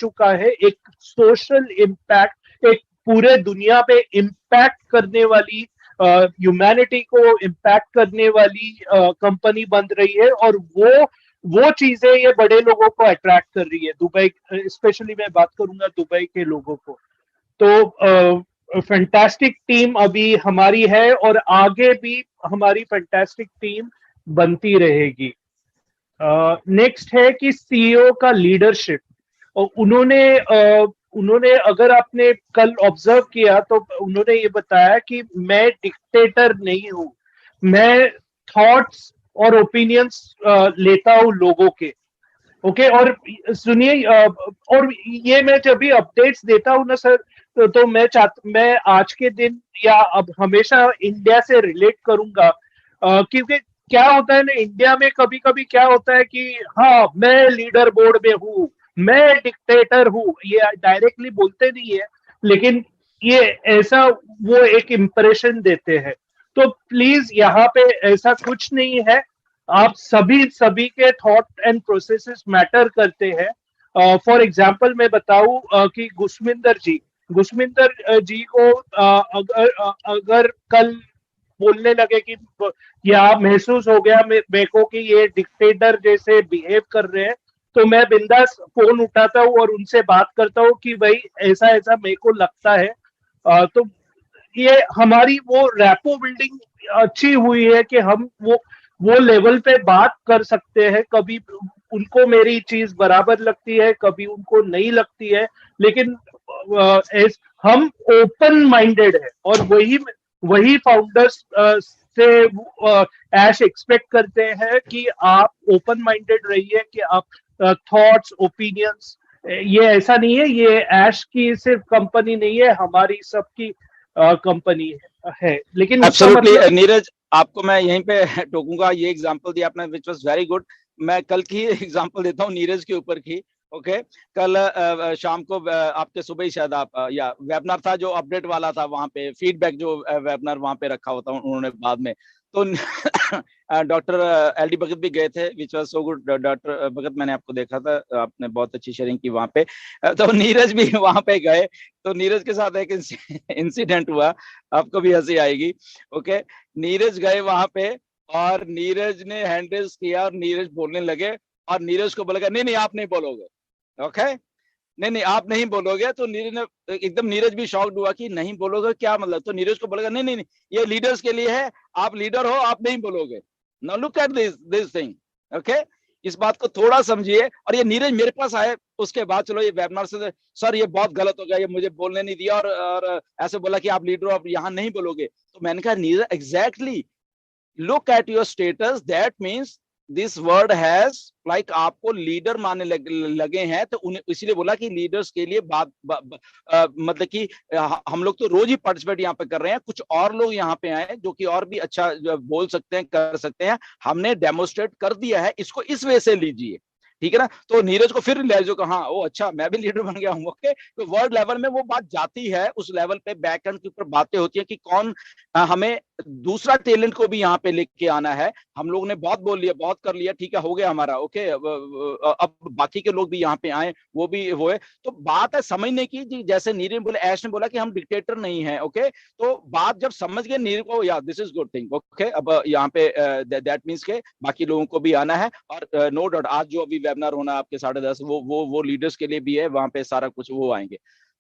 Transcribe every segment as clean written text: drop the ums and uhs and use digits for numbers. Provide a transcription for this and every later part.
चुका है, एक सोशल इम्पैक्ट, एक पूरे दुनिया पे इम्पैक्ट करने वाली, ह्यूमैनिटी को इम्पैक्ट करने वाली कंपनी बन रही है। और वो चीजें ये बड़े लोगों को अट्रैक्ट कर रही है, दुबई, स्पेशली मैं बात करूंगा दुबई के लोगों को। तो फैंटास्टिक टीम अभी हमारी है और आगे भी हमारी फैंटास्टिक टीम बनती रहेगी। नेक्स्ट है कि सीईओ का लीडरशिप। और उन्होंने अगर आपने कल ऑब्जर्व किया तो उन्होंने ये बताया कि मैं डिक्टेटर नहीं हूं, मैं थॉट्स और ओपिनियंस लेता हूं लोगों के। ओके, और सुनिए, और ये मैं जब भी अपडेट्स देता हूं ना सर, तो मैं आज के दिन या अब हमेशा इंडिया से रिलेट करूंगा, क्योंकि क्या होता है ना इंडिया में, कभी कभी क्या होता है कि हाँ मैं लीडर बोर्ड में हूँ, मैं डिक्टेटर हूँ, ये डायरेक्टली बोलते नहीं है, लेकिन ये ऐसा वो एक इम्प्रेशन देते हैं। तो प्लीज यहाँ पे ऐसा कुछ नहीं है, आप सभी के थॉट एंड प्रोसेसेस मैटर करते हैं। फॉर एग्जांपल मैं बताऊं कि गुशमिंदर जी को अगर कल बोलने लगे कि या महसूस हो गया मेरे को कि ये डिक्टेटर जैसे बिहेव कर रहे हैं, तो मैं बिंदास फोन उठाता हूँ और उनसे बात करता हूँ कि भाई ऐसा ऐसा मेरे को लगता है। तो ये हमारी वो रैपो बिल्डिंग अच्छी हुई है कि हम वो लेवल पे बात कर सकते हैं। कभी उनको मेरी चीज बराबर लगती है, कभी उनको नहीं लगती है, लेकिन हम ओपन माइंडेड है, और वही वही फाउंडर्स से ऐश एक्सपेक्ट करते हैं कि आप ओपन माइंडेड रहिए, कि आप थॉट्स, ओपिनियंस, ये ऐसा नहीं है, ये ऐश की सिर्फ कंपनी नहीं है, हमारी सबकी कंपनी है। लेकिन उसका मतलब नीरज, आपको मैं यहीं पे टोकूंगा। ये एग्जांपल दिया आपने विच वाज वेरी गुड। मैं कल की एग्जांपल देता हूँ नीरज के ऊपर की। ओके, कल शाम को आपके सुबह ही शायद आप या वेबिनार था जो अपडेट वाला था, वहां पे फीडबैक जो वेबिनार वहां पे रखा होता उन्होंने बाद में, तो डॉक्टर एलडी भगत भी गए थे, which was so good. Doctor Bhagat, मैंने आपको देखा था, आपने बहुत अच्छी शेयरिंग की वहां पे। तो नीरज भी वहां पे गए, तो नीरज के साथ एक इंसिडेंट हुआ, आपको भी हंसी आएगी। ओके, नीरज गए वहां पे और नीरज ने हैंड रेज किया और नीरज बोलने लगे, और नीरज को बोलेगा नहीं नहीं आप नहीं बोलोगे। ओके, नहीं नहीं आप नहीं बोलोगे। तो नीरज ने एकदम, नीरज भी शॉक्ड हुआ कि नहीं बोलोगे क्या मतलब। तो नीरज को बोलेगा नहीं नहीं नहीं, ये लीडर्स के लिए है, आप लीडर हो, आप नहीं बोलोगे। Now look at this thing. Okay, इस बात को थोड़ा समझिए। और ये नीरज मेरे पास आए उसके बाद, चलो ये वेबिनार से, सर ये बहुत गलत हो गया, ये मुझे बोलने नहीं दिया, और ऐसे बोला कि आप लीडर हो, आप यहाँ नहीं बोलोगे। तो मैंने कहा Neeraj, exactly, look at your status, that means this word has like आपको लीडर मानने लगे हैं, तो उन्हें इसीलिए बोला कि लीडर्स के लिए मतलब कि हम लोग तो रोज ही पार्टिसिपेट यहाँ पे कर रहे हैं, कुछ और लोग यहाँ पे आए जो कि और भी अच्छा बोल सकते हैं, कर सकते हैं, हमने डेमोस्ट्रेट कर दिया है, इसको इस वे से लीजिए। ठीक है ना। तो नीरज को फिर रियलाइज हो, हाँ ओ अच्छा मैं भी लीडर बन गया हूँ। ओके, तो वर्ड लेवल में वो बात जाती है, उस लेवल पे बैक एंड के ऊपर बातें होती है कि कौन हमें दूसरा टैलेंट को भी यहाँ पे लेके आना है। हम लोग ने बहुत बोल लिया, बहुत कर लिया, ठीक है, हो गया हमारा। ओके, अब बाकी के लोग भी यहाँ पे आए, वो भी वो है। तो बात है समझने की, जैसे नीरज बोले, ऐश ने बोला कि हम डिक्टेटर नहीं है। ओके, तो बात जब समझ गए नीरज को, या this is good thing. Okay, अब यहाँ पे दैट मीन्स के बाकी लोगों को भी आना है। और नो डाउट आज जो अभी वेबिनार होना है आपके 10:30, वो लीडर्स के लिए भी है, वहां पे सारा कुछ वो आएंगे।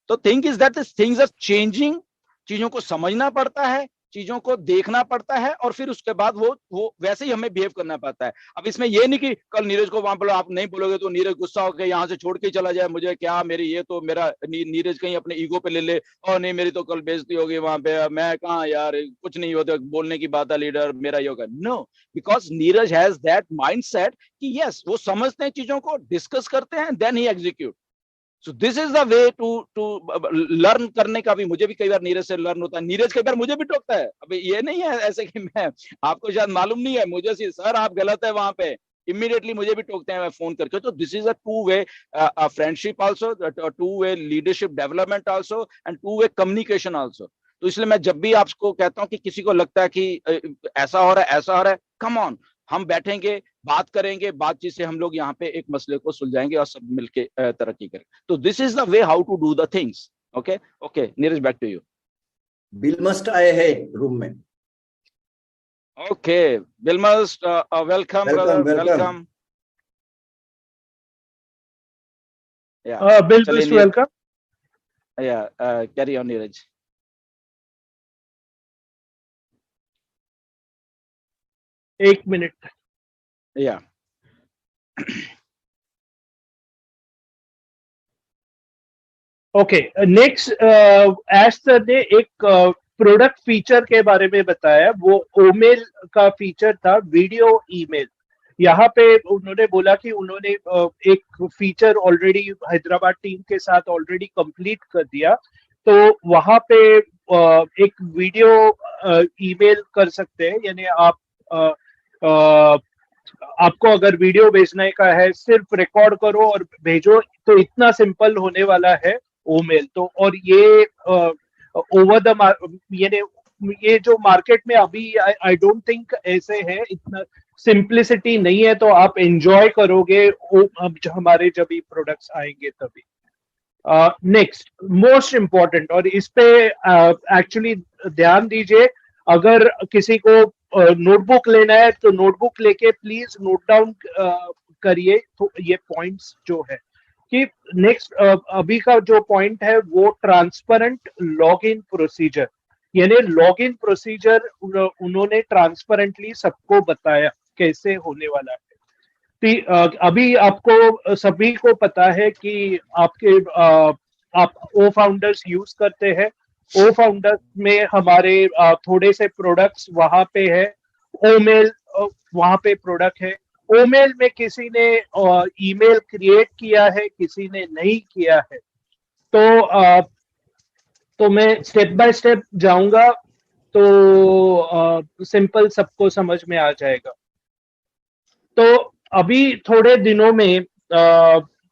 तो think is that things are changing, चीजों को समझना पड़ता है, चीजों को देखना पड़ता है, और फिर उसके बाद वो वैसे ही हमें बिहेव करना पड़ता है। अब इसमें ये नहीं कि कल नीरज को वहां बोलो आप नहीं बोलोगे तो नीरज गुस्सा होकर यहाँ से छोड़ के चला जाए, मुझे क्या, मेरी ये तो मेरा नीरज कहीं अपने ईगो पे ले ले, और नहीं मेरी तो कल बेइज्जती होगी वहां पे, मैं कहा यार कुछ नहीं होता, बोलने की बात है लीडर मेरा ये होगा। No, because Neeraj has that mind set कि यस, वो समझते हैं चीजों को, डिस्कस करते हैं, देन ही execute. So this is the way to learn करने का भी। मुझे भी कई बार नीरज से लर्न होता है, नीरज कई बार मुझे भी टोकता है। अभी ये नहीं है ऐसे कि मैं, आपको शायद मालूम नहीं है, मुझे सर आप गलत है वहां पे, इमीडिएटली मुझे भी टोकते हैं फोन करके। तो this is a two way friendship also, two way leadership development also, and two way communication also. तो इसलिए मैं जब भी आपको कहता हूं कि किसी को लगता है कि ऐसा हो रहा है, ऐसा हो रहा है, कम ऑन, हम बैठेंगे, बात करेंगे, बातचीत से हम लोग यहाँ पे एक मसले को सुलझाएंगे और सब मिलके तरक्की करेंगे। तो this is the way how to do the things. Okay okay, Neeraj back to you. बिल मस्ट आए हैं रूम में। ओके, बिल मस्ट, वेलकम ब्रदर, वेलकम। बिल मस्ट वेलकम। Carry on Neeraj. एक मिनट। या ओके, नेक्स्ट एश सर ने एक प्रोडक्ट फीचर के बारे में बताया, वो ओमेल का फीचर था, वीडियो ईमेल। यहाँ पे उन्होंने बोला कि उन्होंने एक फीचर ऑलरेडी हैदराबाद टीम के साथ ऑलरेडी कंप्लीट कर दिया, तो वहां पे एक वीडियो ईमेल कर सकते हैं। यानी आपको अगर वीडियो भेजने का है, सिर्फ रिकॉर्ड करो और भेजो, तो इतना सिंपल होने वाला है ओमेल। तो और ये ओवर द ये जो मार्केट में अभी आई डोंट थिंक ऐसे है, इतना सिंप्लिसिटी नहीं है, तो आप एंजॉय करोगे अब हमारे जब भी प्रोडक्ट्स आएंगे तभी। नेक्स्ट मोस्ट इम्पोर्टेंट, और इस पे एक्चुअली ध्यान दीजिए, अगर किसी को नोटबुक लेना है तो नोटबुक लेके प्लीज नोट डाउन करिए। तो ये पॉइंट्स जो है कि नेक्स्ट अभी का जो पॉइंट है वो ट्रांसपेरेंट लॉगिन प्रोसीजर, यानी लॉगिन प्रोसीजर उन्होंने ट्रांसपेरेंटली सबको बताया कैसे होने वाला है। अभी आपको सभी को पता है कि आपके आप ओ फाउंडर्स यूज करते हैं। ओ फाउंडर्स में हमारे थोड़े से प्रोडक्ट्स वहां पे है, ओमेल वहां पे प्रोडक्ट है। ओमेल में किसी ने ईमेल क्रिएट किया है, किसी ने नहीं किया है। तो मैं स्टेप बाय स्टेप जाऊंगा, तो सिंपल सबको समझ में आ जाएगा। तो अभी थोड़े दिनों में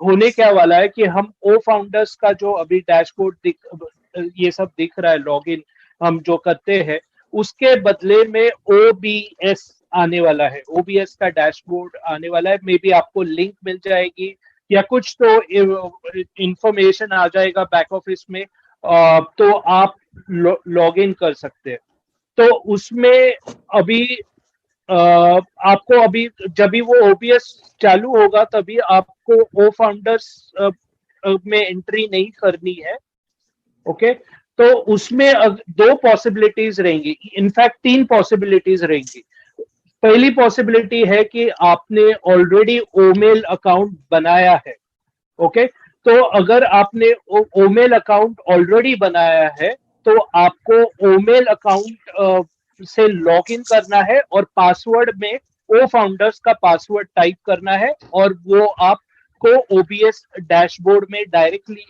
होने क्या वाला है कि हम ओ फाउंडर्स का जो अभी डैशबोर्ड ये सब दिख रहा है, लॉगिन हम जो करते हैं, उसके बदले में OBS आने वाला है। OBS का डैशबोर्ड आने वाला है। मे बी आपको लिंक मिल जाएगी या कुछ तो इंफॉर्मेशन आ जाएगा बैक ऑफिस में, तो आप लॉग इन कर सकते हैं। तो उसमें अभी आपको अभी जब भी वो OBS चालू होगा तभी आपको ओ फाउंडर्स में एंट्री नहीं करनी है। ओके, तो उसमें दो पॉसिबिलिटीज रहेंगी, इनफैक्ट 3 पॉसिबिलिटीज रहेंगी। पहली पॉसिबिलिटी है कि आपने ऑलरेडी ओमेल अकाउंट बनाया है। ओके, तो अगर आपने ओमेल अकाउंट ऑलरेडी बनाया है तो आपको ओमेल अकाउंट से लॉग इन करना है और पासवर्ड में ओ फाउंडर्स का पासवर्ड टाइप करना है, और वो आपको OBS डैशबोर्ड में डायरेक्टली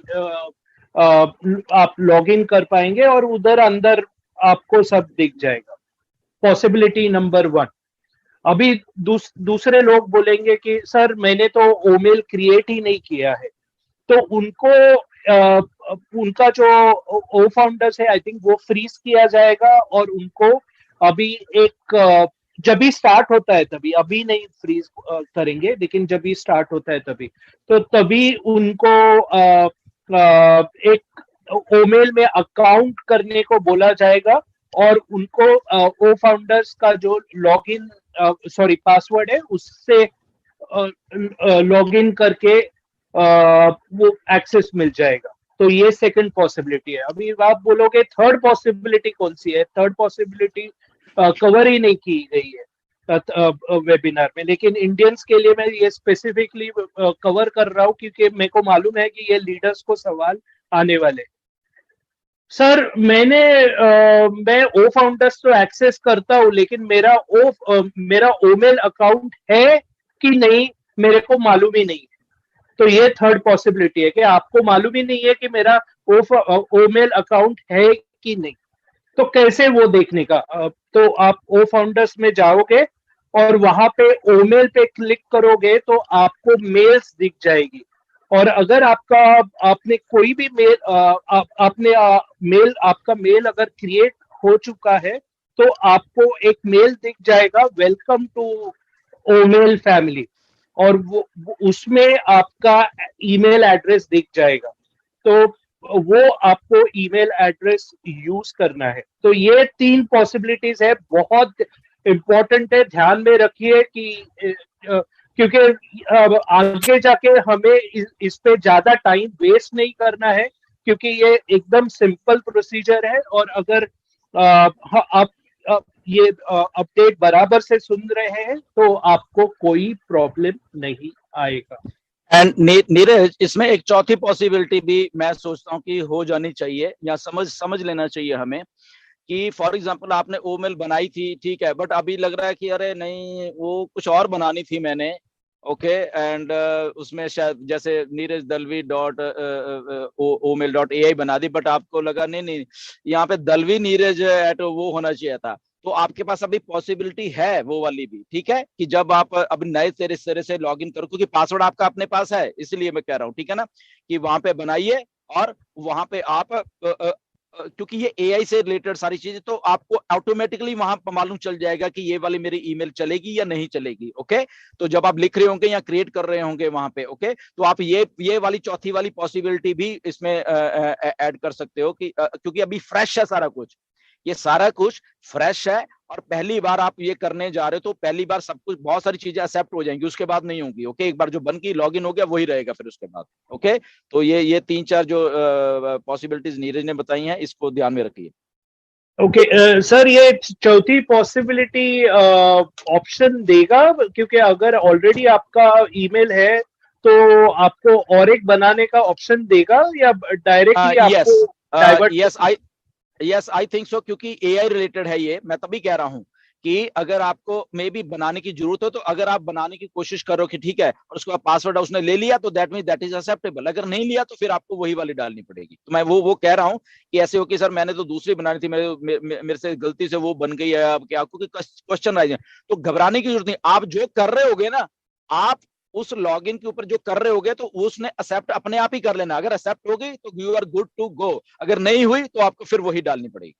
आप लॉग इन कर पाएंगे और उधर अंदर आपको सब दिख जाएगा। Possibility number 1। अभी दूसरे लोग बोलेंगे कि सर मैंने तो ओमेल क्रिएट ही नहीं किया है, तो उनको उनका जो ओ फाउंडर्स है आई थिंक वो फ्रीज किया जाएगा, और उनको अभी एक जब भी स्टार्ट होता है तभी, अभी नहीं फ्रीज करेंगे, लेकिन जब भी स्टार्ट होता है तभी, तो तभी उनको एक ओमेल में अकाउंट करने को बोला जाएगा, और उनको ओ फाउंडर्स का जो लॉगिन पासवर्ड है उससे लॉगिन करके वो एक्सेस मिल जाएगा। तो ये सेकंड पॉसिबिलिटी है। अभी आप बोलोगे थर्ड पॉसिबिलिटी कौन सी है? थर्ड पॉसिबिलिटी कवर ही नहीं की गई है वेबिनार में, लेकिन इंडियंस के लिए मैं ये स्पेसिफिकली कवर कर रहा हूँ क्योंकि मेरे को मालूम है कि ये लीडर्स को सवाल आने वाले। सर मैं ओ फाउंडर्स तो एक्सेस करता हूँ, लेकिन मेरा ओमेल अकाउंट है कि नहीं मेरे को मालूम ही नहीं है। तो ये थर्ड पॉसिबिलिटी है कि आपको मालूम ही नहीं है कि मेरा ओमेल अकाउंट है कि नहीं। तो कैसे वो देखने का? तो आप ओ फाउंडर्स में जाओगे और वहां पे ओमेल पे क्लिक करोगे तो आपको मेल्स दिख जाएगी, और अगर आपने कोई भी मेल आपका मेल अगर क्रिएट हो चुका है तो आपको एक मेल दिख जाएगा, वेलकम टू ओमेल फैमिली, और वो उसमें आपका ईमेल एड्रेस दिख जाएगा, तो वो आपको ईमेल एड्रेस यूज करना है। तो ये 3 पॉसिबिलिटीज है, बहुत इंपॉर्टेंट है, ध्यान में रखिए कि क्योंकि आगे जाके हमें इस पे ज्यादा टाइम वेस्ट नहीं करना है, क्योंकि ये एकदम सिंपल प्रोसीजर है। और अगर आप ये अपडेट बराबर से सुन रहे हैं तो आपको कोई प्रॉब्लम नहीं आएगा। एंड नीरज, इसमें एक चौथी पॉसिबिलिटी भी मैं सोचता हूँ कि हो जानी चाहिए, या समझ लेना चाहिए हमें, कि फॉर एग्जांपल आपने ओमेल बनाई थी, ठीक है, बट अभी लग रहा है कि अरे नहीं, वो कुछ और बनानी थी मैंने, ओके, एंड उसमें शायद जैसे Neeraj Dalvi dot ओमेल dot AI बना दी, बट आपको लगा नहीं, यहाँ पे दलवी नीरज एट वो होना चाहिए था। तो आपके पास अभी पॉसिबिलिटी है वो वाली भी, ठीक है, कि जब आप अब नए तरह से लॉग इन करो, क्योंकि पासवर्ड आपका अपने पास है, इसलिए मैं कह रहा हूँ, ठीक है ना, कि वहां पे बनाइए और वहां पे आप क्योंकि ये AI से रिलेटेड सारी चीजें, तो आपको ऑटोमेटिकली वहां पर मालूम चल जाएगा कि ये वाली मेरी ईमेल चलेगी या नहीं चलेगी, ओके। तो जब आप लिख रहे होंगे या क्रिएट कर रहे होंगे वहां पे, ओके, तो आप ये वाली चौथी वाली पॉसिबिलिटी भी इसमें ऐड कर सकते हो, कि क्योंकि अभी फ्रेश है सारा कुछ, ये सारा कुछ फ्रेश है, और पहली बार आप ये करने जा रहे हो, तो पहली बार सब कुछ, बहुत सारी चीजें एक्सेप्ट हो जाएंगी, उसके बाद नहीं होंगी, ओके। एक बार जो बन की लॉगिन हो गया वही रहेगा फिर उसके बाद, ओके। तो ये 3-4 जो पॉसिबिलिटीज नीरज ने बताई हैं, इसको ध्यान में रखिए। ओके सर, ये चौथी पॉसिबिलिटी ऑप्शन देगा, क्योंकि अगर ऑलरेडी आपका ईमेल है तो आपको और एक बनाने का ऑप्शन देगा, या डायरेक्टली आपको divert? Yes, I think so, क्योंकि AI रिलेटेड है ये, मैं तभी कह रहा हूं कि अगर आपको मे बी बनाने की जरूरत हो, तो अगर आप बनाने की कोशिश करो कि ठीक है, और उसके बाद पासवर्ड उसने ले लिया, तो that mean that is acceptable. अगर नहीं लिया तो फिर आपको वही वाली डालनी पड़ेगी। तो मैं वो कह रहा हूं कि ऐसे हो कि सर मैंने तो दूसरी बनानी थी, मेरे से गलती से वो बन गई है, अब क्या आपको क्वेश्चन आ जाए, तो घबराने की जरूरत नहीं। आप जो कर रहे होगे ना, आप उस लॉगिन के ऊपर जो कर रहे होगे, तो उसने एक्सेप्ट अपने आप ही कर लेना। अगर एक्सेप्ट हो गई तो you are good to go, अगर नहीं हुई तो आपको फिर वही डालनी पड़ेगी।